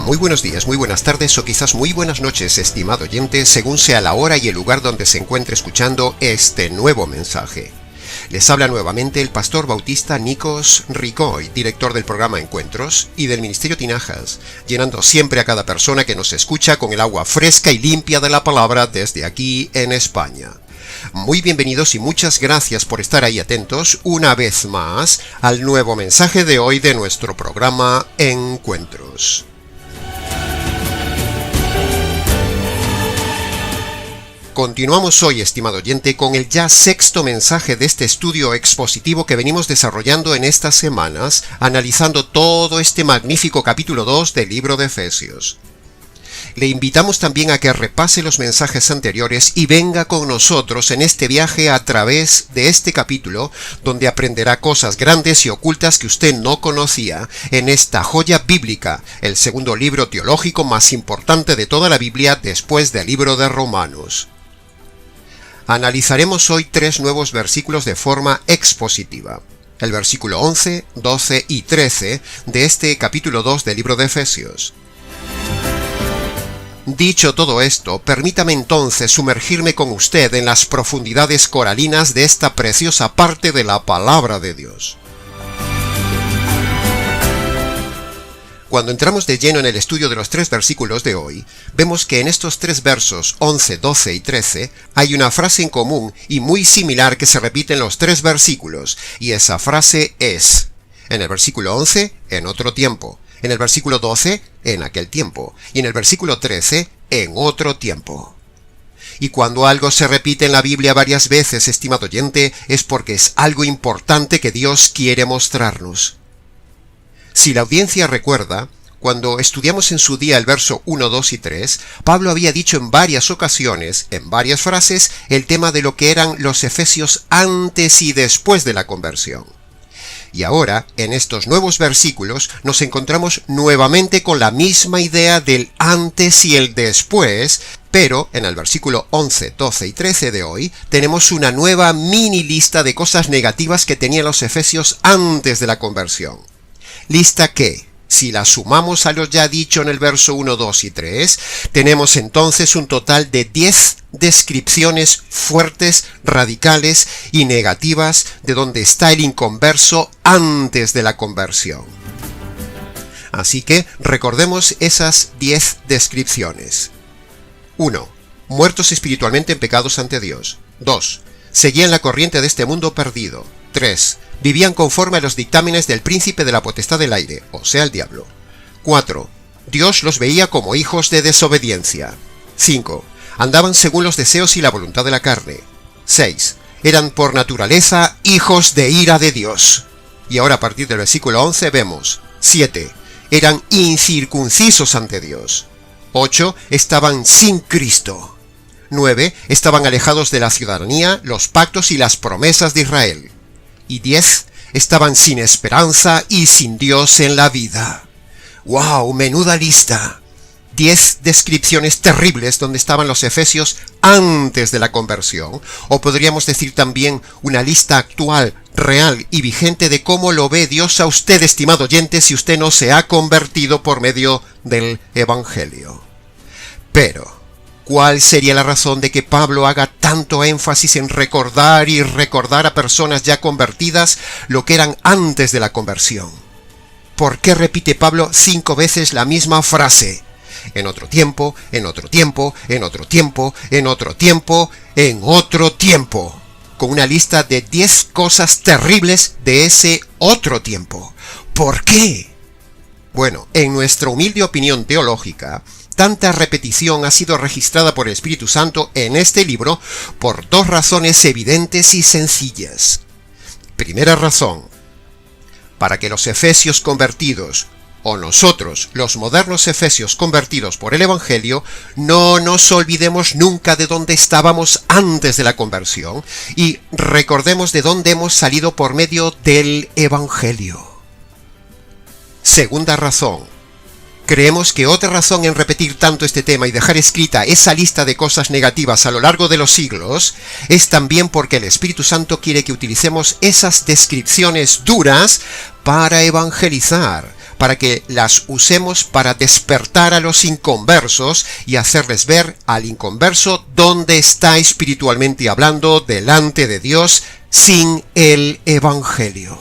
Muy buenos días, muy buenas tardes o quizás muy buenas noches, estimado oyente, según sea la hora y el lugar donde se encuentre escuchando este nuevo mensaje. Les habla nuevamente el pastor bautista Nikos Ricoy, director del programa Encuentros y del Ministerio Tinajas, llenando siempre a cada persona que nos escucha con el agua fresca y limpia de la palabra desde aquí en España. Muy bienvenidos y muchas gracias por estar ahí atentos una vez más al nuevo mensaje de hoy de nuestro programa Encuentros. Continuamos hoy, estimado oyente, con el ya sexto mensaje de este estudio expositivo que venimos desarrollando en estas semanas, analizando todo este magnífico capítulo 2 del libro de Efesios. Le invitamos también a que repase los mensajes anteriores y venga con nosotros en este viaje a través de este capítulo, donde aprenderá cosas grandes y ocultas que usted no conocía en esta joya bíblica, el segundo libro teológico más importante de toda la Biblia después del libro de Romanos. Analizaremos hoy 3 nuevos versículos de forma expositiva. El versículo 11, 12 y 13 de este capítulo 2 del libro de Efesios. Dicho todo esto, permítame entonces sumergirme con usted en las profundidades coralinas de esta preciosa parte de la palabra de Dios. Cuando entramos de lleno en el estudio de los 3 versículos de hoy, vemos que en estos 3 versos 11, 12 y 13 hay una frase en común y muy similar que se repite en los 3 versículos, y esa frase es, en el versículo 11, en otro tiempo, en el versículo 12, en aquel tiempo, y en el versículo 13, en otro tiempo. Y cuando algo se repite en la Biblia varias veces, estimado oyente, es porque es algo importante que Dios quiere mostrarnos. Si la audiencia recuerda, cuando estudiamos en su día el verso 1, 2 y 3, Pablo había dicho en varias ocasiones, en varias frases, el tema de lo que eran los efesios antes y después de la conversión. Y ahora, en estos nuevos versículos, nos encontramos nuevamente con la misma idea del antes y el después, pero en el versículo 11, 12 y 13 de hoy, tenemos una nueva mini lista de cosas negativas que tenían los efesios antes de la conversión. Lista que, si la sumamos a lo ya dicho en el verso 1, 2 y 3, tenemos entonces un total de 10 descripciones fuertes, radicales y negativas de donde está el inconverso antes de la conversión. Así que recordemos esas 10 descripciones. 1. Muertos espiritualmente en pecados ante Dios. 2. Seguían la corriente de este mundo perdido. 3. Vivían conforme a los dictámenes del príncipe de la potestad del aire, o sea, el diablo. 4. Dios los veía como hijos de desobediencia. 5. Andaban según los deseos y la voluntad de la carne. 6. Eran por naturaleza hijos de ira de Dios. Y ahora a partir del versículo 11 vemos. 7. Eran incircuncisos ante Dios. 8. Estaban sin Cristo. 9. Estaban alejados de la ciudadanía, los pactos y las promesas de Israel. Y 10. Estaban sin esperanza y sin Dios en la vida. ¡Wow! ¡Menuda lista! 10 descripciones terribles donde estaban los efesios antes de la conversión, o podríamos decir también una lista actual, real y vigente de cómo lo ve Dios a usted, estimado oyente, si usted no se ha convertido por medio del Evangelio. Pero ¿cuál sería la razón de que Pablo haga tanto énfasis en recordar y recordar a personas ya convertidas lo que eran antes de la conversión? ¿Por qué repite Pablo 5 veces la misma frase? En otro tiempo, en otro tiempo, en otro tiempo, en otro tiempo, en otro tiempo. Con una lista de 10 cosas terribles de ese otro tiempo. ¿Por qué? Bueno, en nuestra humilde opinión teológica, tanta repetición ha sido registrada por el Espíritu Santo en este libro por 2 razones evidentes y sencillas. Primera razón, para que los efesios convertidos, o nosotros, los modernos efesios convertidos por el Evangelio, no nos olvidemos nunca de dónde estábamos antes de la conversión y recordemos de dónde hemos salido por medio del Evangelio. Segunda razón, creemos que otra razón en repetir tanto este tema y dejar escrita esa lista de cosas negativas a lo largo de los siglos es también porque el Espíritu Santo quiere que utilicemos esas descripciones duras para evangelizar, para que las usemos para despertar a los inconversos y hacerles ver al inconverso dónde está espiritualmente hablando delante de Dios sin el Evangelio.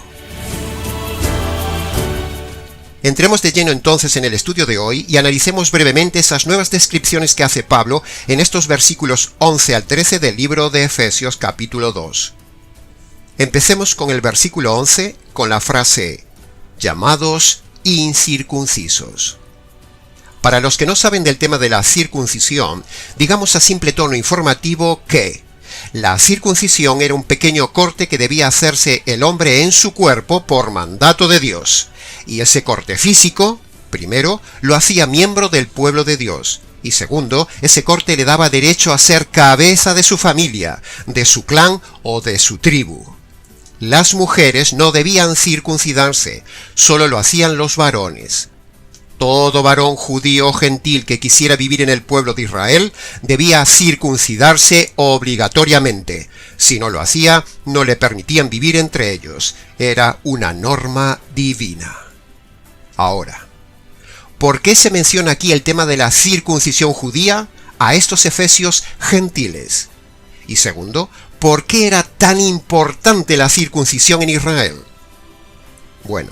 Entremos de lleno entonces en el estudio de hoy y analicemos brevemente esas nuevas descripciones que hace Pablo en estos versículos 11 al 13 del libro de Efesios capítulo 2. Empecemos con el versículo 11 con la frase llamados incircuncisos. Para los que no saben del tema de la circuncisión, digamos a simple tono informativo que la circuncisión era un pequeño corte que debía hacerse el hombre en su cuerpo por mandato de Dios. Y ese corte físico, primero, lo hacía miembro del pueblo de Dios. Y segundo, ese corte le daba derecho a ser cabeza de su familia, de su clan o de su tribu. Las mujeres no debían circuncidarse, solo lo hacían los varones. Todo varón judío o gentil que quisiera vivir en el pueblo de Israel debía circuncidarse obligatoriamente. Si no lo hacía, no le permitían vivir entre ellos. Era una norma divina. Ahora, ¿por qué se menciona aquí el tema de la circuncisión judía a estos efesios gentiles? Y segundo, ¿por qué era tan importante la circuncisión en Israel? Bueno,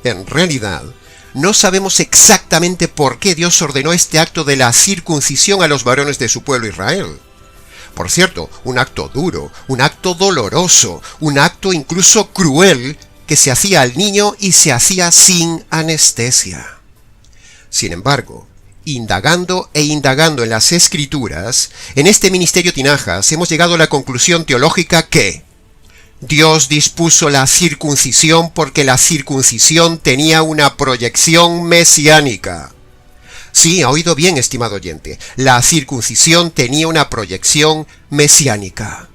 en realidad, no sabemos exactamente por qué Dios ordenó este acto de la circuncisión a los varones de su pueblo Israel. Por cierto, un acto duro, un acto doloroso, un acto incluso cruel que se hacía al niño y se hacía sin anestesia. Sin embargo, indagando en las Escrituras, en este Ministerio Tinajas hemos llegado a la conclusión teológica que Dios dispuso la circuncisión porque la circuncisión tenía una proyección mesiánica. Sí, ha oído bien, estimado oyente. La circuncisión tenía una proyección mesiánica.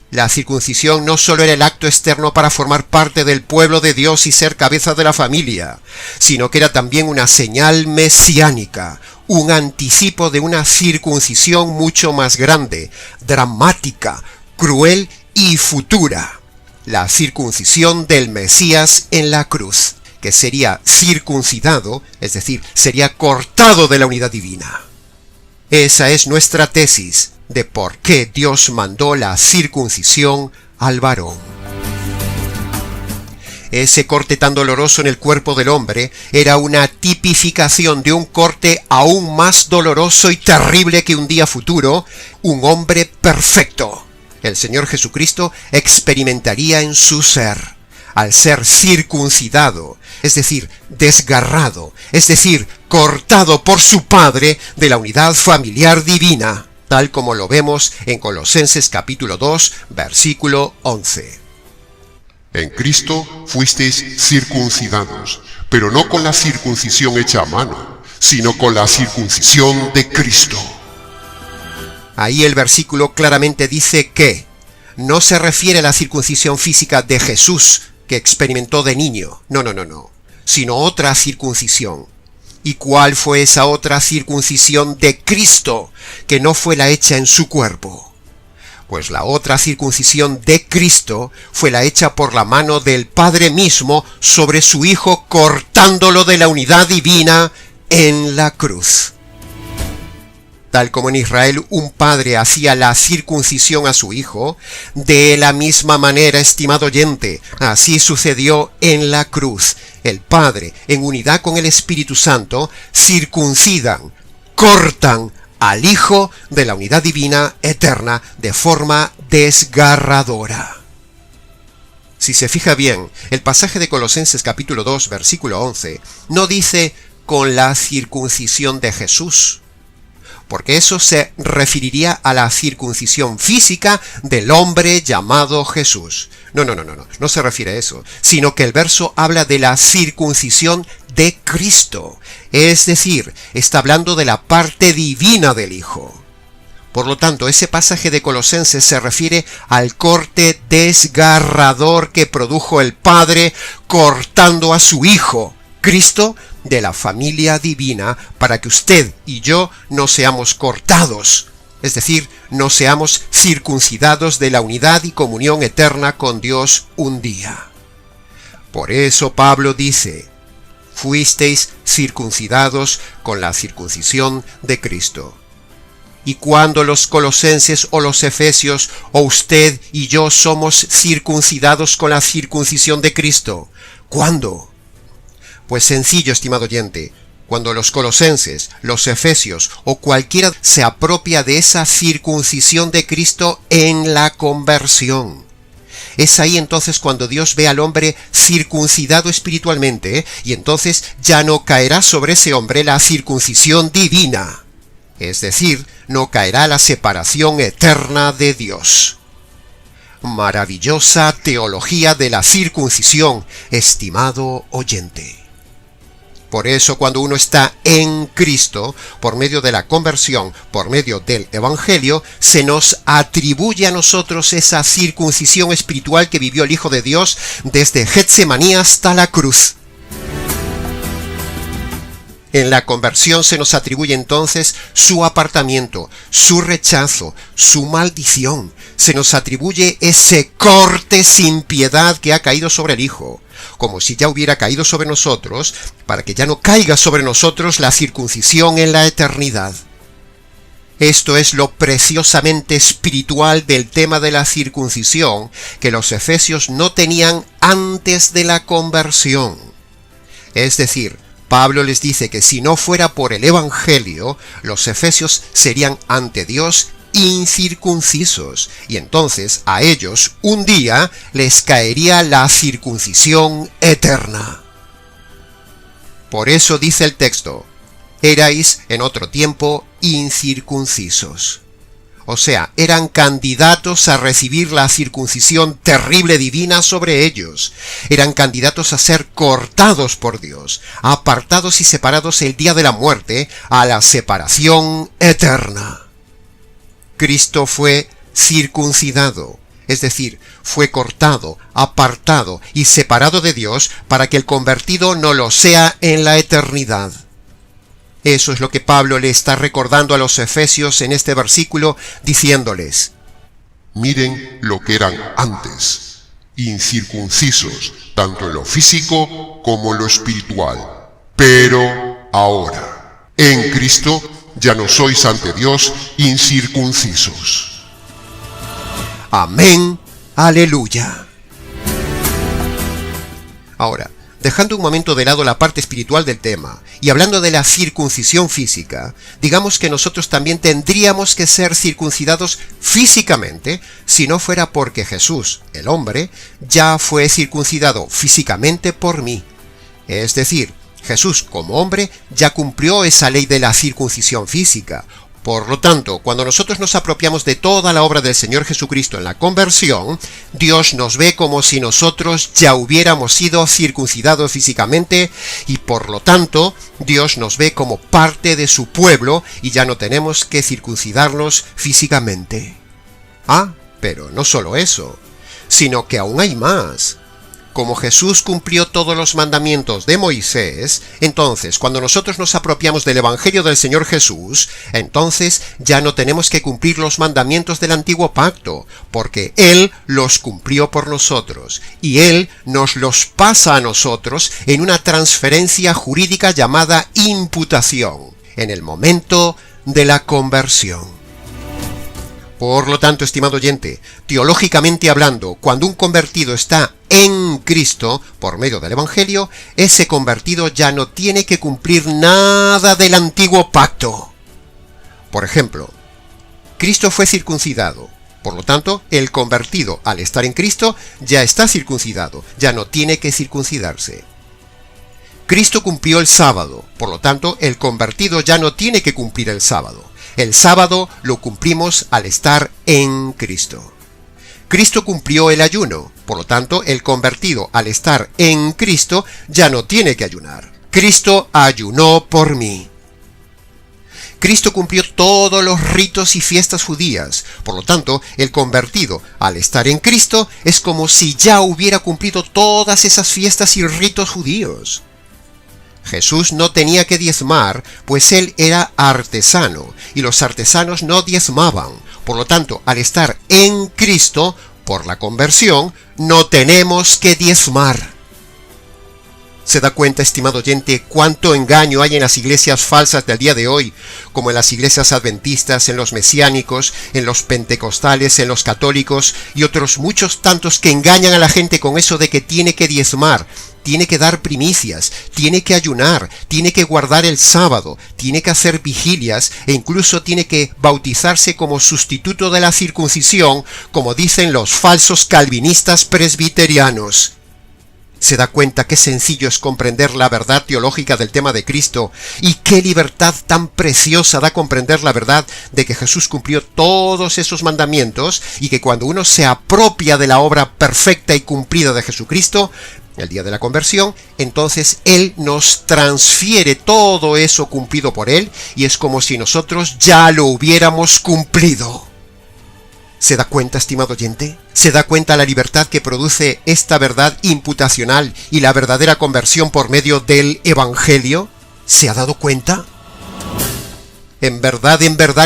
La circuncisión no solo era el acto externo para formar parte del pueblo de Dios y ser cabeza de la familia, sino que era también una señal mesiánica, un anticipo de una circuncisión mucho más grande, dramática, cruel y futura. La circuncisión del Mesías en la cruz, que sería circuncidado, es decir, sería cortado de la unidad divina. Esa es nuestra tesis de por qué Dios mandó la circuncisión al varón. Ese corte tan doloroso en el cuerpo del hombre era una tipificación de un corte aún más doloroso y terrible que un día futuro, un hombre perfecto. El Señor Jesucristo experimentaría en su ser, al ser circuncidado, es decir, desgarrado, es decir, cortado por su Padre de la unidad familiar divina, tal como lo vemos en Colosenses capítulo 2, versículo 11. En Cristo fuisteis circuncidados, pero no con la circuncisión hecha a mano, sino con la circuncisión de Cristo. Ahí el versículo claramente dice que no se refiere a la circuncisión física de Jesús que experimentó de niño, no, sino otra circuncisión. ¿Y cuál fue esa otra circuncisión de Cristo que no fue la hecha en su cuerpo? Pues la otra circuncisión de Cristo fue la hecha por la mano del Padre mismo sobre su Hijo, cortándolo de la unidad divina en la cruz. Tal como en Israel un padre hacía la circuncisión a su hijo, de la misma manera, estimado oyente, así sucedió en la cruz. El Padre, en unidad con el Espíritu Santo, circuncidan, cortan al Hijo de la unidad divina eterna de forma desgarradora. Si se fija bien, el pasaje de Colosenses capítulo 2, versículo 11, no dice con la circuncisión de Jesús, porque eso se referiría a la circuncisión física del hombre llamado Jesús. No se refiere a eso, sino que el verso habla de la circuncisión de Cristo, es decir, está hablando de la parte divina del Hijo. Por lo tanto, ese pasaje de Colosenses se refiere al corte desgarrador que produjo el Padre cortando a su Hijo, Cristo, de la familia divina, para que usted y yo no seamos cortados, es decir, no seamos circuncidados de la unidad y comunión eterna con Dios un día. Por eso Pablo dice, fuisteis circuncidados con la circuncisión de Cristo. Y cuando los colosenses o los efesios o usted y yo somos circuncidados con la circuncisión de Cristo, ¿cuándo? Pues sencillo, estimado oyente, cuando los colosenses, los efesios o cualquiera se apropia de esa circuncisión de Cristo en la conversión. Es ahí entonces cuando Dios ve al hombre circuncidado espiritualmente, y entonces ya no caerá sobre ese hombre la circuncisión divina. Es decir, no caerá la separación eterna de Dios. Maravillosa teología de la circuncisión, estimado oyente. Por eso, cuando uno está en Cristo, por medio de la conversión, por medio del Evangelio, se nos atribuye a nosotros esa circuncisión espiritual que vivió el Hijo de Dios desde Getsemaní hasta la cruz. En la conversión se nos atribuye entonces su apartamiento, su rechazo, su maldición. Se nos atribuye ese corte sin piedad que ha caído sobre el Hijo, como si ya hubiera caído sobre nosotros, para que ya no caiga sobre nosotros la circuncisión en la eternidad. Esto es lo preciosamente espiritual del tema de la circuncisión que los efesios no tenían antes de la conversión. Es decir, Pablo les dice que si no fuera por el Evangelio, los efesios serían ante Dios incircuncisos, y entonces a ellos un día les caería la circuncisión eterna. Por eso dice el texto, erais en otro tiempo incircuncisos. O sea, eran candidatos a recibir la circuncisión terrible divina sobre ellos. Eran candidatos a ser cortados por Dios, apartados y separados el día de la muerte, a la separación eterna. Cristo fue circuncidado, es decir, fue cortado, apartado y separado de Dios para que el convertido no lo sea en la eternidad. Eso es lo que Pablo le está recordando a los efesios en este versículo, diciéndoles: miren lo que eran antes, incircuncisos, tanto en lo físico como en lo espiritual. Pero ahora, en Cristo, ya no sois ante Dios incircuncisos. Amén, aleluya. Ahora, dejando un momento de lado la parte espiritual del tema y hablando de la circuncisión física, digamos que nosotros también tendríamos que ser circuncidados físicamente si no fuera porque Jesús, el hombre, ya fue circuncidado físicamente por mí. Es decir, Jesús como hombre ya cumplió esa ley de la circuncisión física. Por lo tanto, cuando nosotros nos apropiamos de toda la obra del Señor Jesucristo en la conversión, Dios nos ve como si nosotros ya hubiéramos sido circuncidados físicamente y por lo tanto Dios nos ve como parte de su pueblo y ya no tenemos que circuncidarnos físicamente. Ah, pero no solo eso, sino que aún hay más. Como Jesús cumplió todos los mandamientos de Moisés, entonces cuando nosotros nos apropiamos del Evangelio del Señor Jesús, entonces ya no tenemos que cumplir los mandamientos del antiguo pacto, porque Él los cumplió por nosotros, y Él nos los pasa a nosotros en una transferencia jurídica llamada imputación, en el momento de la conversión. Por lo tanto, estimado oyente, teológicamente hablando, cuando un convertido está en Cristo, por medio del Evangelio, ese convertido ya no tiene que cumplir nada del antiguo pacto. Por ejemplo, Cristo fue circuncidado. Por lo tanto, el convertido, al estar en Cristo, ya está circuncidado, ya no tiene que circuncidarse. Cristo cumplió el sábado, por lo tanto, el convertido ya no tiene que cumplir el sábado. El sábado lo cumplimos al estar en Cristo. Cristo cumplió el ayuno, por lo tanto, el convertido al estar en Cristo ya no tiene que ayunar. Cristo ayunó por mí. Cristo cumplió todos los ritos y fiestas judías, por lo tanto, el convertido al estar en Cristo es como si ya hubiera cumplido todas esas fiestas y ritos judíos. Jesús no tenía que diezmar, pues él era artesano, y los artesanos no diezmaban. Por lo tanto, al estar en Cristo, por la conversión, no tenemos que diezmar. ¿Se da cuenta, estimado oyente, cuánto engaño hay en las iglesias falsas del día de hoy, como en las iglesias adventistas, en los mesiánicos, en los pentecostales, en los católicos y otros muchos tantos que engañan a la gente con eso de que tiene que diezmar, tiene que dar primicias, tiene que ayunar, tiene que guardar el sábado, tiene que hacer vigilias e incluso tiene que bautizarse como sustituto de la circuncisión, como dicen los falsos calvinistas presbiterianos? ¿Se da cuenta qué sencillo es comprender la verdad teológica del tema de Cristo? Y qué libertad tan preciosa da comprender la verdad de que Jesús cumplió todos esos mandamientos y que cuando uno se apropia de la obra perfecta y cumplida de Jesucristo, el día de la conversión, entonces Él nos transfiere todo eso cumplido por Él y es como si nosotros ya lo hubiéramos cumplido. ¿Se da cuenta, estimado oyente? ¿Se da cuenta la libertad que produce esta verdad imputacional y la verdadera conversión por medio del Evangelio? ¿Se ha dado cuenta? En verdad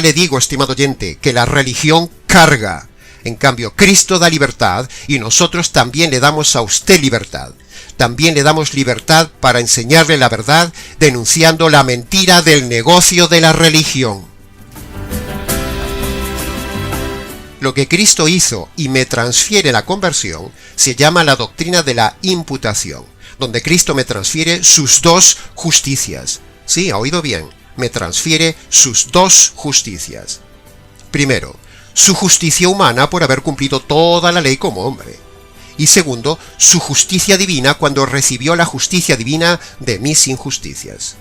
le digo, estimado oyente, que la religión carga. En cambio, Cristo da libertad y nosotros también le damos a usted libertad. También le damos libertad para enseñarle la verdad, denunciando la mentira del negocio de la religión. Lo que Cristo hizo y me transfiere la conversión se llama la doctrina de la imputación, donde Cristo me transfiere sus dos justicias. Sí, ha oído bien, me transfiere sus dos justicias. Primero, su justicia humana por haber cumplido toda la ley como hombre. Y segundo, su justicia divina cuando recibió la justicia divina de mis injusticias.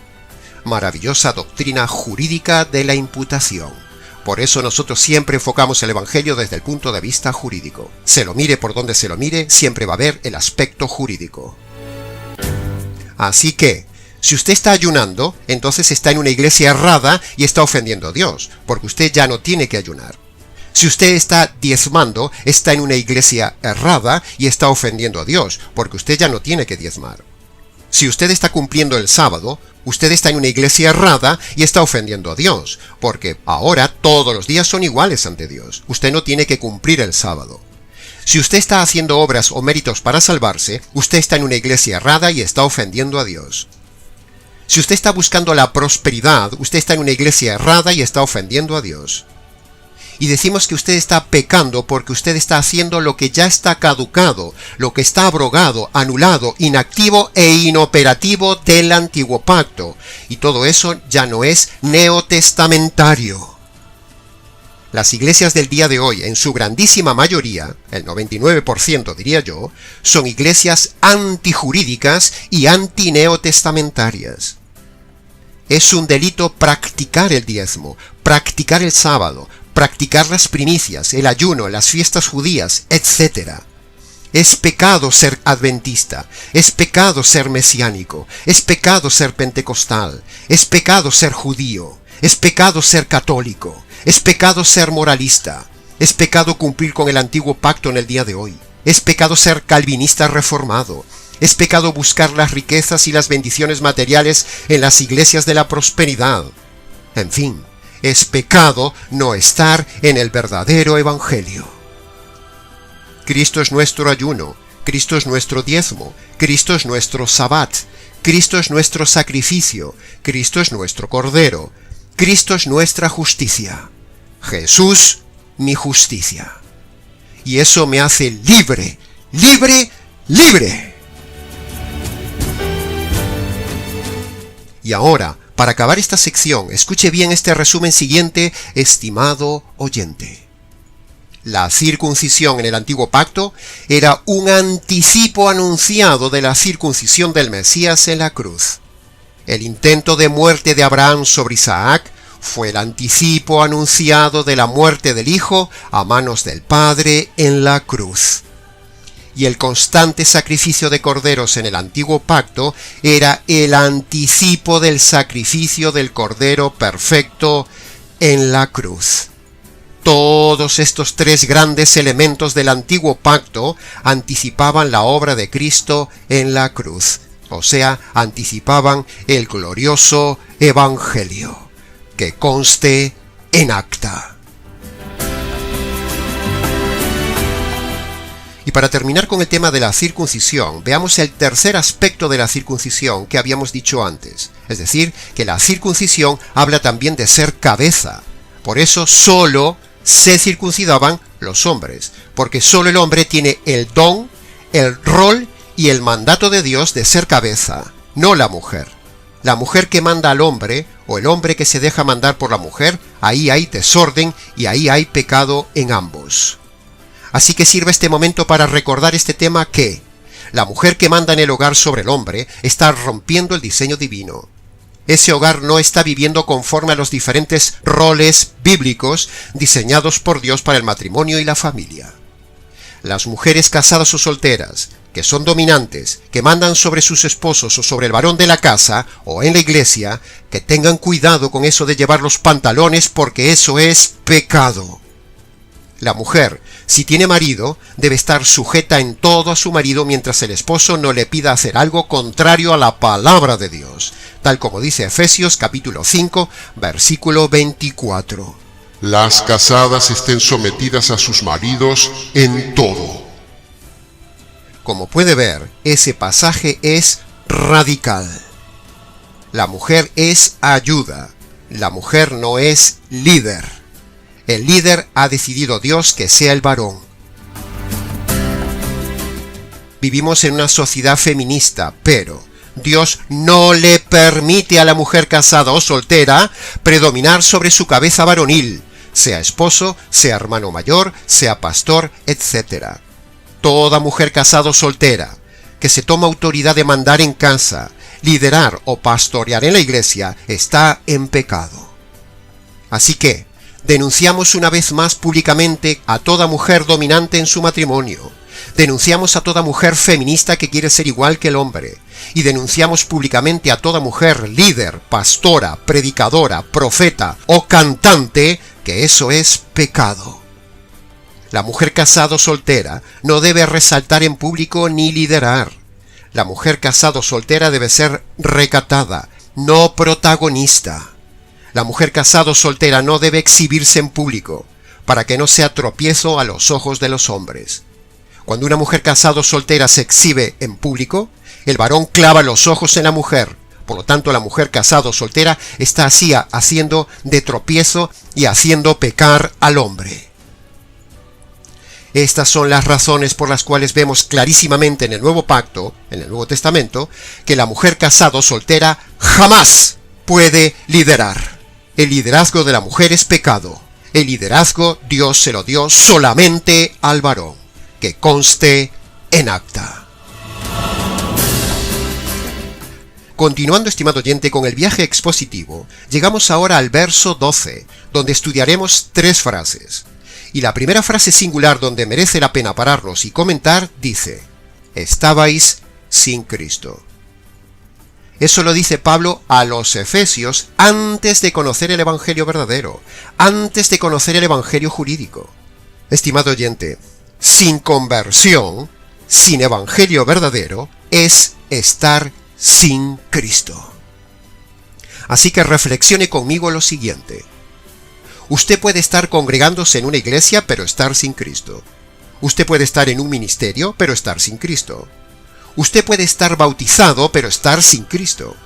Maravillosa doctrina jurídica de la imputación. Por eso nosotros siempre enfocamos el Evangelio desde el punto de vista jurídico. Se lo mire por donde se lo mire, siempre va a haber el aspecto jurídico. Así que, si usted está ayunando, entonces está en una iglesia errada y está ofendiendo a Dios, porque usted ya no tiene que ayunar. Si usted está diezmando, está en una iglesia errada y está ofendiendo a Dios, porque usted ya no tiene que diezmar. Si usted está cumpliendo el sábado, usted está en una iglesia errada y está ofendiendo a Dios, porque ahora todos los días son iguales ante Dios. Usted no tiene que cumplir el sábado. Si usted está haciendo obras o méritos para salvarse, usted está en una iglesia errada y está ofendiendo a Dios. Si usted está buscando la prosperidad, usted está en una iglesia errada y está ofendiendo a Dios. Y decimos que usted está pecando porque usted está haciendo lo que ya está caducado, lo que está abrogado, anulado, inactivo e inoperativo del antiguo pacto. Y todo eso ya no es neotestamentario. Las iglesias del día de hoy, en su grandísima mayoría, el 99% diría yo, son iglesias antijurídicas y antineotestamentarias. Es un delito practicar el diezmo, practicar el sábado, practicar las primicias, el ayuno, las fiestas judías, etc. Es pecado ser adventista, es pecado ser mesiánico, es pecado ser pentecostal, es pecado ser judío, es pecado ser católico, es pecado ser moralista, es pecado cumplir con el antiguo pacto en el día de hoy, es pecado ser calvinista reformado, es pecado buscar las riquezas y las bendiciones materiales en las iglesias de la prosperidad. En fin, es pecado no estar en el verdadero evangelio. Cristo es nuestro ayuno, Cristo es nuestro diezmo, Cristo es nuestro sabbat, Cristo es nuestro sacrificio, Cristo es nuestro cordero, Cristo es nuestra justicia. Jesús, mi justicia. Y eso me hace libre, libre, libre. Y ahora, para acabar esta sección, escuche bien este resumen siguiente, estimado oyente. La circuncisión en el antiguo pacto era un anticipo anunciado de la circuncisión del Mesías en la cruz. El intento de muerte de Abraham sobre Isaac fue el anticipo anunciado de la muerte del Hijo a manos del Padre en la cruz. Y el constante sacrificio de corderos en el antiguo pacto era el anticipo del sacrificio del cordero perfecto en la cruz. Todos estos tres grandes elementos del antiguo pacto anticipaban la obra de Cristo en la cruz, o sea, anticipaban el glorioso evangelio, que conste en acta. Y para terminar con el tema de la circuncisión, veamos el tercer aspecto de la circuncisión que habíamos dicho antes. Es decir, que la circuncisión habla también de ser cabeza. Por eso solo se circuncidaban los hombres, porque solo el hombre tiene el don, el rol y el mandato de Dios de ser cabeza, no la mujer. La mujer que manda al hombre, o el hombre que se deja mandar por la mujer, ahí hay desorden y ahí hay pecado en ambos. Así que sirve este momento para recordar este tema que la mujer que manda en el hogar sobre el hombre está rompiendo el diseño divino. Ese hogar no está viviendo conforme a los diferentes roles bíblicos diseñados por Dios para el matrimonio y la familia. Las mujeres casadas o solteras, que son dominantes, que mandan sobre sus esposos o sobre el varón de la casa o en la iglesia, que tengan cuidado con eso de llevar los pantalones porque eso es pecado. La mujer, si tiene marido, debe estar sujeta en todo a su marido mientras el esposo no le pida hacer algo contrario a la palabra de Dios, tal como dice Efesios capítulo 5, versículo 24. Las casadas estén sometidas a sus maridos en todo. Como puede ver, ese pasaje es radical. La mujer es ayuda, la mujer no es líder. El líder ha decidido Dios que sea el varón. Vivimos en una sociedad feminista, pero Dios no le permite a la mujer casada o soltera predominar sobre su cabeza varonil, sea esposo, sea hermano mayor, sea pastor, etc. Toda mujer casada o soltera que se toma autoridad de mandar en casa, liderar o pastorear en la iglesia está en pecado. Así que denunciamos una vez más públicamente a toda mujer dominante en su matrimonio. Denunciamos a toda mujer feminista que quiere ser igual que el hombre. Y denunciamos públicamente a toda mujer líder, pastora, predicadora, profeta o cantante que eso es pecado. La mujer casada o soltera no debe resaltar en público ni liderar. La mujer casada o soltera debe ser recatada, no protagonista. La mujer casada o soltera no debe exhibirse en público, para que no sea tropiezo a los ojos de los hombres. Cuando una mujer casada o soltera se exhibe en público, el varón clava los ojos en la mujer. Por lo tanto, la mujer casada o soltera está así haciendo de tropiezo y haciendo pecar al hombre. Estas son las razones por las cuales vemos clarísimamente en el Nuevo Pacto, en el Nuevo Testamento, que la mujer casada o soltera jamás puede liderar. El liderazgo de la mujer es pecado. El liderazgo Dios se lo dio solamente al varón. Que conste en acta. Continuando, estimado oyente, con el viaje expositivo, llegamos ahora al verso 12, donde estudiaremos 3 frases. Y la primera frase singular donde merece la pena pararnos y comentar dice: estabais sin Cristo. Eso lo dice Pablo a los Efesios antes de conocer el Evangelio verdadero, antes de conocer el Evangelio jurídico. Estimado oyente, sin conversión, sin Evangelio verdadero, es estar sin Cristo. Así que reflexione conmigo lo siguiente. Usted puede estar congregándose en una iglesia, pero estar sin Cristo. Usted puede estar en un ministerio, pero estar sin Cristo. Usted puede estar bautizado, pero estar sin Cristo.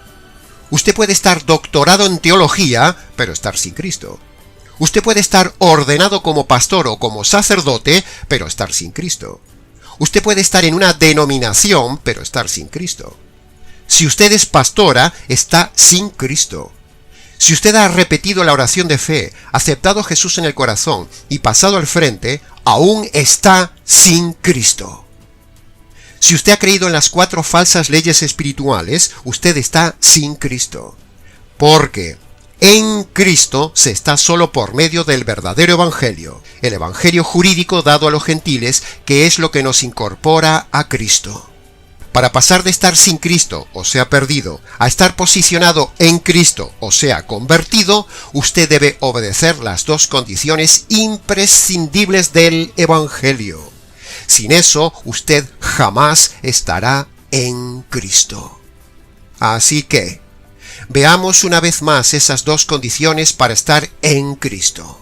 Usted puede estar doctorado en teología, pero estar sin Cristo. Usted puede estar ordenado como pastor o como sacerdote, pero estar sin Cristo. Usted puede estar en una denominación, pero estar sin Cristo. Si usted es pastora, está sin Cristo. Si usted ha repetido la oración de fe, aceptado a Jesús en el corazón y pasado al frente, aún está sin Cristo. Si usted ha creído en las 4 falsas leyes espirituales, usted está sin Cristo. Porque en Cristo se está solo por medio del verdadero evangelio, el evangelio jurídico dado a los gentiles, que es lo que nos incorpora a Cristo. Para pasar de estar sin Cristo, o sea perdido, a estar posicionado en Cristo, o sea convertido, usted debe obedecer las 2 condiciones imprescindibles del evangelio. Sin eso, usted jamás estará en Cristo. Así que, veamos una vez más esas 2 condiciones para estar en Cristo.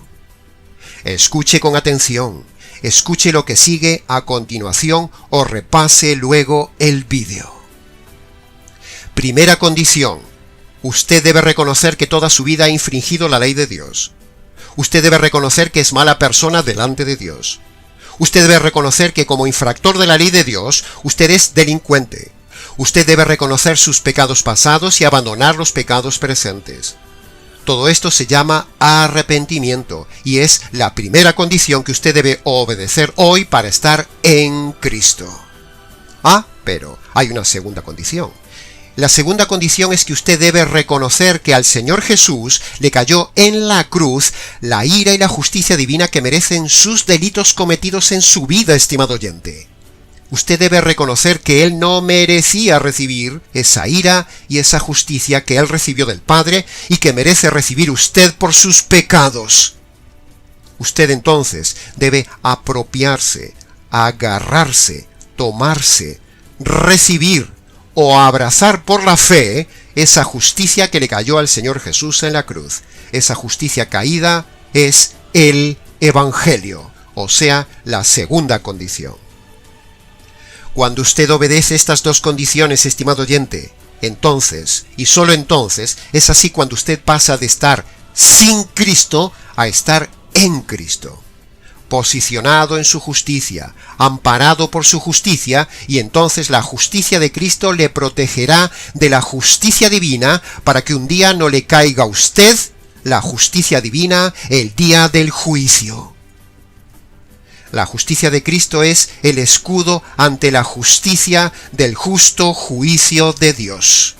Escuche con atención. escuche lo que sigue a continuación o repase luego el vídeo. Primera condición: usted debe reconocer que toda su vida ha infringido la ley de Dios. Usted debe reconocer que es mala persona delante de Dios. Usted debe reconocer que como infractor de la ley de Dios, usted es delincuente. Usted debe reconocer sus pecados pasados y abandonar los pecados presentes. Todo esto se llama arrepentimiento y es la primera condición que usted debe obedecer hoy para estar en Cristo. Pero hay una segunda condición. La segunda condición es que usted debe reconocer que al Señor Jesús le cayó en la cruz la ira y la justicia divina que merecen sus delitos cometidos en su vida, estimado oyente. Usted debe reconocer que Él no merecía recibir esa ira y esa justicia que Él recibió del Padre y que merece recibir usted por sus pecados. Usted entonces debe apropiarse, agarrarse, tomarse, recibir o abrazar por la fe esa justicia que le cayó al Señor Jesús en la cruz. Esa justicia caída es el Evangelio, o sea, la segunda condición. Cuando usted obedece estas dos condiciones, estimado oyente, entonces, y solo entonces, es así cuando usted pasa de estar sin Cristo a estar en Cristo, posicionado en su justicia, amparado por su justicia, y entonces la justicia de Cristo le protegerá de la justicia divina para que un día no le caiga a usted la justicia divina el día del juicio. La justicia de Cristo es el escudo ante la justicia del justo juicio de Dios.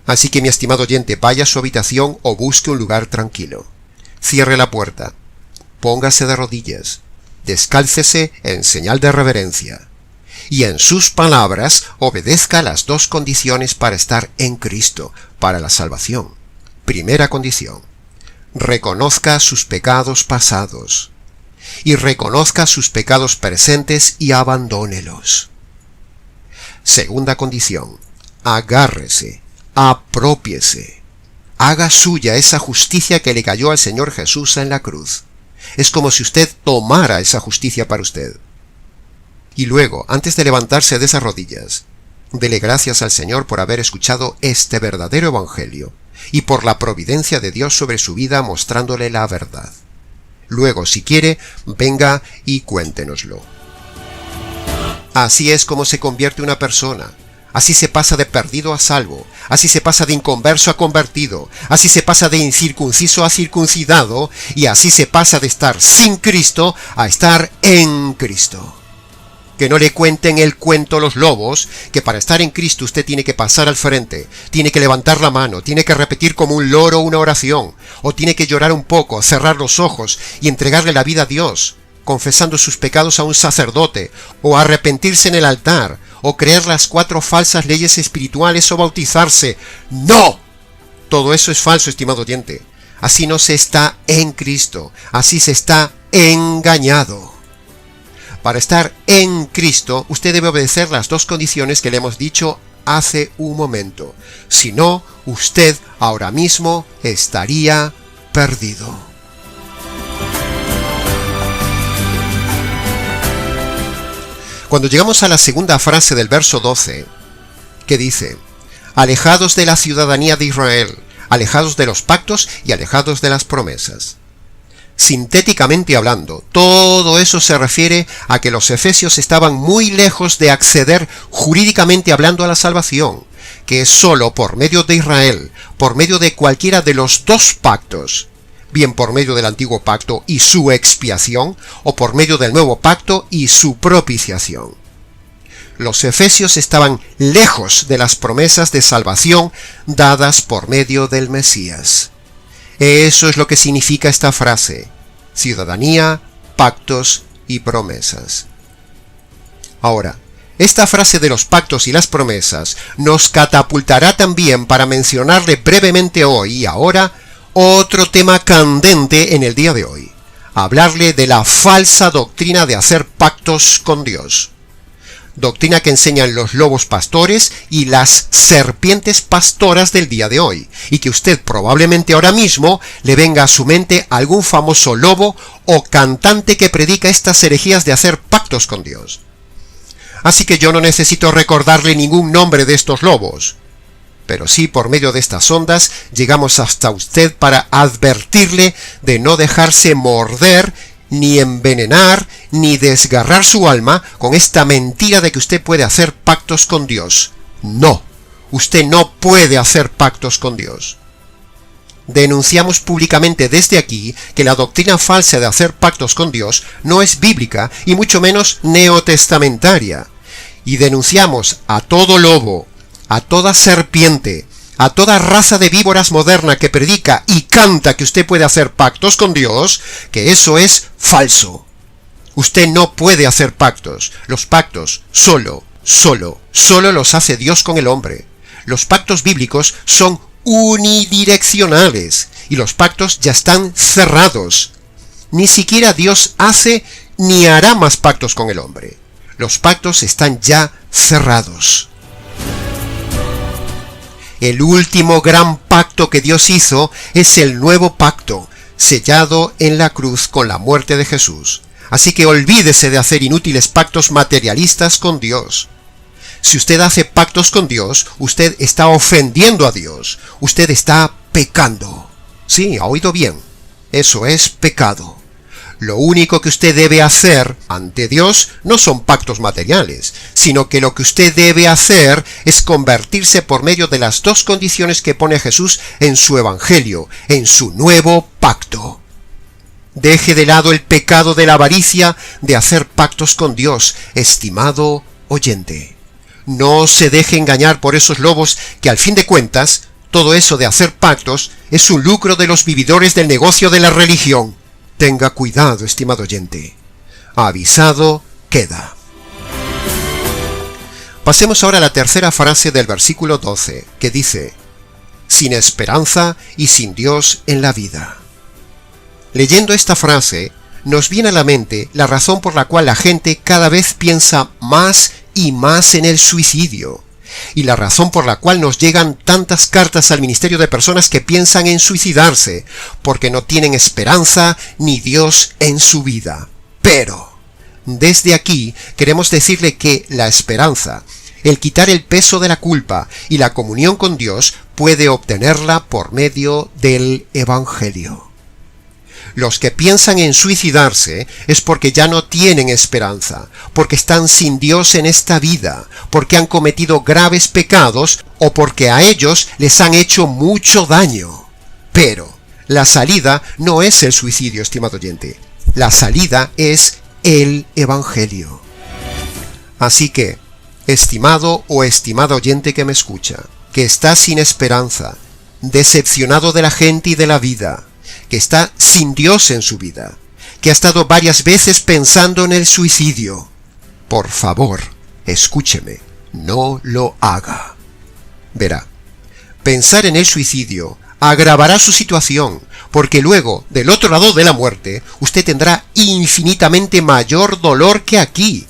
Así que, mi estimado oyente, vaya a su habitación o busque un lugar tranquilo. Cierre la puerta. Póngase de rodillas, descálcese en señal de reverencia, y en sus palabras obedezca las dos condiciones para estar en Cristo, para la salvación. Primera condición: reconozca sus pecados pasados, y reconozca sus pecados presentes y abandónelos. Segunda condición: agárrese, aprópiese, haga suya esa justicia que le cayó al Señor Jesús en la cruz. Es como si usted tomara esa justicia para usted. Y luego, antes de levantarse de esas rodillas, dele gracias al Señor por haber escuchado este verdadero evangelio y por la providencia de Dios sobre su vida mostrándole la verdad. Luego, si quiere, venga y cuéntenoslo. Así es como se convierte una persona. Así se pasa de perdido a salvo, así se pasa de inconverso a convertido, así se pasa de incircunciso a circuncidado, y así se pasa de estar sin Cristo a estar en Cristo. Que no le cuenten el cuento los lobos, que para estar en Cristo usted tiene que pasar al frente, tiene que levantar la mano, tiene que repetir como un loro una oración, o tiene que llorar un poco, cerrar los ojos y entregarle la vida a Dios, confesando sus pecados a un sacerdote, o arrepentirse en el altar, o creer las 4 falsas leyes espirituales o bautizarse. ¡No! Todo eso es falso, estimado oyente. Así no se está en Cristo, así se está engañado. Para estar en Cristo, usted debe obedecer las dos condiciones que le hemos dicho hace un momento. Si no, usted ahora mismo estaría perdido. Cuando llegamos a la segunda frase del verso 12, que dice: alejados de la ciudadanía de Israel, alejados de los pactos y alejados de las promesas. Sintéticamente hablando, todo eso se refiere a que los efesios estaban muy lejos de acceder jurídicamente hablando a la salvación, que es sólo por medio de Israel, por medio de cualquiera de los dos pactos, bien por medio del antiguo pacto y su expiación, o por medio del nuevo pacto y su propiciación. Los efesios estaban lejos de las promesas de salvación dadas por medio del Mesías. Eso es lo que significa esta frase: ciudadanía, pactos y promesas. Ahora, esta frase de los pactos y las promesas nos catapultará también para mencionarle brevemente hoy y ahora otro tema candente en el día de hoy: hablarle de la falsa doctrina de hacer pactos con Dios. doctrina que enseñan los lobos pastores y las serpientes pastoras del día de hoy, y que usted probablemente ahora mismo le venga a su mente algún famoso lobo o cantante que predica estas herejías de hacer pactos con Dios. Así que yo no necesito recordarle ningún nombre de estos lobos, pero sí por medio de estas ondas llegamos hasta usted para advertirle de no dejarse morder, ni envenenar, ni desgarrar su alma con esta mentira de que usted puede hacer pactos con Dios. No, usted no puede hacer pactos con Dios. Denunciamos públicamente desde aquí que la doctrina falsa de hacer pactos con Dios no es bíblica y mucho menos neotestamentaria. Y denunciamos a todo lobo, a toda serpiente, a toda raza de víboras moderna que predica y canta que usted puede hacer pactos con Dios, que eso es falso. Usted no puede hacer pactos. Los pactos solo los hace Dios con el hombre. Los pactos bíblicos son unidireccionales y los pactos ya están cerrados. Ni siquiera Dios hace ni hará más pactos con el hombre. Los pactos están ya cerrados. El último gran pacto que Dios hizo es el nuevo pacto, sellado en la cruz con la muerte de Jesús. Así que olvídese de hacer inútiles pactos materialistas con Dios. Si usted hace pactos con Dios, usted está ofendiendo a Dios. Usted está pecando. Sí, ha oído bien. Eso es pecado. Lo único que usted debe hacer ante Dios no son pactos materiales, sino que lo que usted debe hacer es convertirse por medio de las dos condiciones que pone Jesús en su Evangelio, en su nuevo pacto. Deje de lado el pecado de la avaricia de hacer pactos con Dios, estimado oyente. No se deje engañar por esos lobos que al fin de cuentas, todo eso de hacer pactos es un lucro de los vividores del negocio de la religión. Tenga cuidado, estimado oyente. Avisado queda. Pasemos ahora a la tercera frase del versículo 12, que dice: sin esperanza y sin Dios en la vida. Leyendo esta frase, nos viene a la mente la razón por la cual la gente cada vez piensa más y más en el suicidio, y la razón por la cual nos llegan tantas cartas al ministerio de personas que piensan en suicidarse, porque no tienen esperanza ni Dios en su vida. Pero, desde aquí queremos decirle que la esperanza, el quitar el peso de la culpa y la comunión con Dios, puede obtenerla por medio del Evangelio. Los que piensan en suicidarse es porque ya no tienen esperanza, porque están sin Dios en esta vida, porque han cometido graves pecados o porque a ellos les han hecho mucho daño. Pero la salida no es el suicidio, estimado oyente. La salida es el Evangelio. Así que, estimado o estimada oyente que me escucha, que está sin esperanza, decepcionado de la gente y de la vida, que está sin Dios en su vida, que ha estado varias veces pensando en el suicidio, por favor, escúcheme, no lo haga. Verá, pensar en el suicidio agravará su situación, porque luego, del otro lado de la muerte, usted tendrá infinitamente mayor dolor que aquí.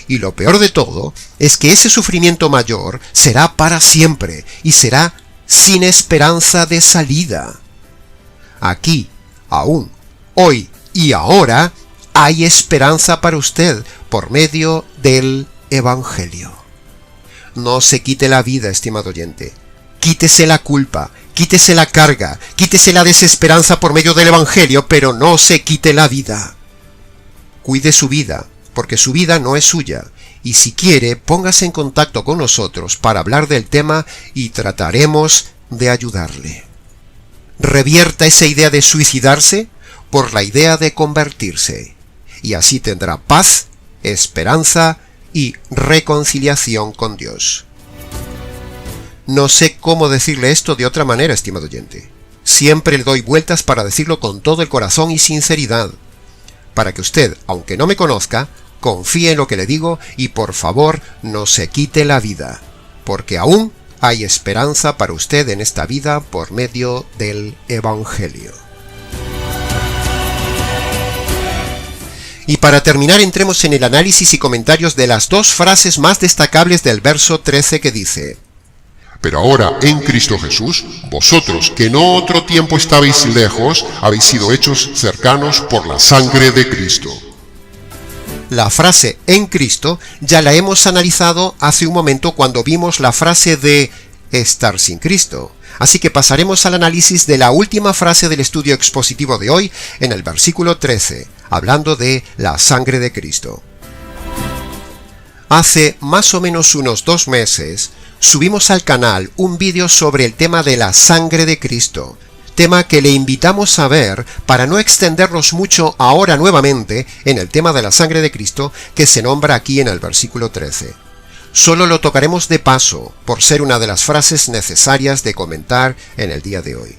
Y lo peor de todo es que ese sufrimiento mayor será para siempre y será sin esperanza de salida. Aquí, aún, hoy y ahora, hay esperanza para usted por medio del Evangelio. No se quite la vida, estimado oyente. Quítese la culpa, quítese la carga, quítese la desesperanza por medio del Evangelio, pero no se quite la vida. Cuide su vida, porque su vida no es suya, y si quiere, póngase en contacto con nosotros para hablar del tema y trataremos de ayudarle. Revierta esa idea de suicidarse por la idea de convertirse, y así tendrá paz, esperanza y reconciliación con Dios. No sé cómo decirle esto de otra manera, estimado oyente. Siempre le doy vueltas para decirlo con todo el corazón y sinceridad, para que usted, aunque no me conozca, confíe en lo que le digo y por favor no se quite la vida, porque aún hay esperanza para usted en esta vida por medio del Evangelio. Y para terminar, entremos en el análisis y comentarios de las dos frases más destacables del verso 13 que dice: Pero ahora en Cristo Jesús, vosotros que en otro tiempo estabais lejos, habéis sido hechos cercanos por la sangre de Cristo. La frase en Cristo ya la hemos analizado hace un momento cuando vimos la frase de estar sin Cristo. Así que pasaremos al análisis de la última frase del estudio expositivo de hoy en el versículo 13, hablando de la sangre de Cristo. Hace más o menos unos 2 meses, subimos al canal un vídeo sobre el tema de la sangre de Cristo, tema que le invitamos a ver para no extendernos mucho ahora nuevamente en el tema de la sangre de Cristo que se nombra aquí en el versículo 13. Solo lo tocaremos de paso, por ser una de las frases necesarias de comentar en el día de hoy.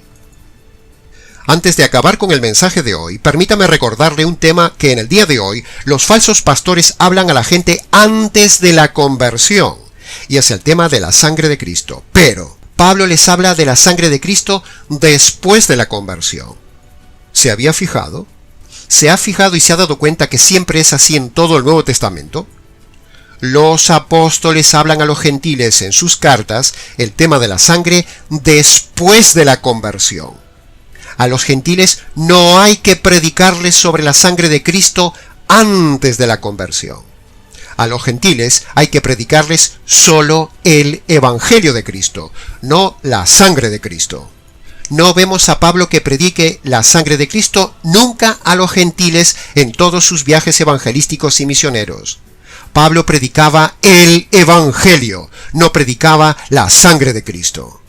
Antes de acabar con el mensaje de hoy, permítame recordarle un tema que en el día de hoy los falsos pastores hablan a la gente antes de la conversión, y es el tema de la sangre de Cristo. Pero Pablo les habla de la sangre de Cristo después de la conversión. ¿Se había fijado? ¿Se ha fijado y se ha dado cuenta que siempre es así en todo el Nuevo Testamento? Los apóstoles hablan a los gentiles en sus cartas el tema de la sangre después de la conversión. A los gentiles no hay que predicarles sobre la sangre de Cristo antes de la conversión. A los gentiles hay que predicarles solo el Evangelio de Cristo, no la sangre de Cristo. No vemos a Pablo que predique la sangre de Cristo nunca a los gentiles en todos sus viajes evangelísticos y misioneros. Pablo predicaba el Evangelio, no predicaba la sangre de Cristo.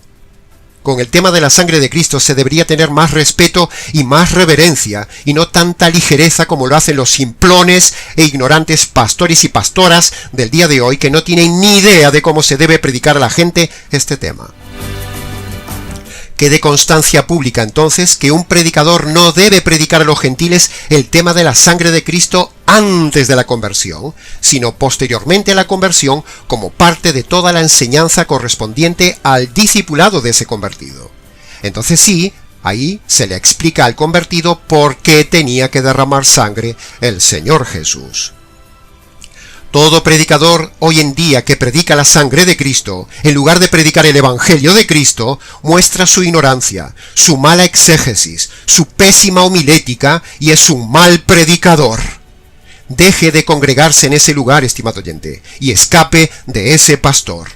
Con el tema de la sangre de Cristo se debería tener más respeto y más reverencia, y no tanta ligereza como lo hacen los simplones e ignorantes pastores y pastoras del día de hoy que no tienen ni idea de cómo se debe predicar a la gente este tema. Quede constancia pública entonces que un predicador no debe predicar a los gentiles el tema de la sangre de Cristo antes de la conversión, sino posteriormente a la conversión como parte de toda la enseñanza correspondiente al discipulado de ese convertido. Entonces sí, ahí se le explica al convertido por qué tenía que derramar sangre el Señor Jesús. Todo predicador hoy en día que predica la sangre de Cristo, en lugar de predicar el Evangelio de Cristo, muestra su ignorancia, su mala exégesis, su pésima homilética y es un mal predicador. Deje de congregarse en ese lugar, estimado oyente, y escape de ese pastor.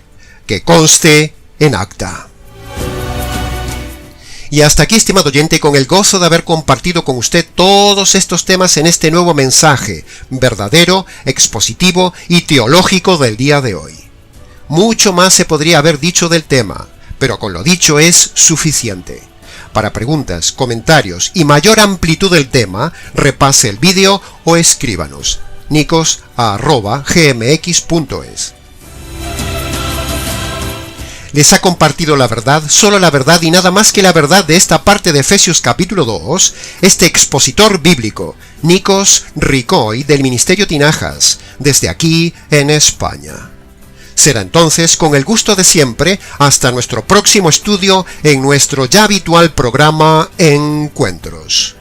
Que conste en acta. Y hasta aquí, estimado oyente, con el gozo de haber compartido con usted todos estos temas en este nuevo mensaje, verdadero, expositivo y teológico del día de hoy. Mucho más se podría haber dicho del tema, pero con lo dicho es suficiente. Para preguntas, comentarios y mayor amplitud del tema, repase el vídeo o escríbanos. nicos@gmx.es. Les ha compartido la verdad, solo la verdad y nada más que la verdad de esta parte de Efesios capítulo 2, este expositor bíblico, Nikos Ricoy del Ministerio Tinajas, desde aquí en España. Será entonces, con el gusto de siempre, hasta nuestro próximo estudio en nuestro ya habitual programa Encuentros.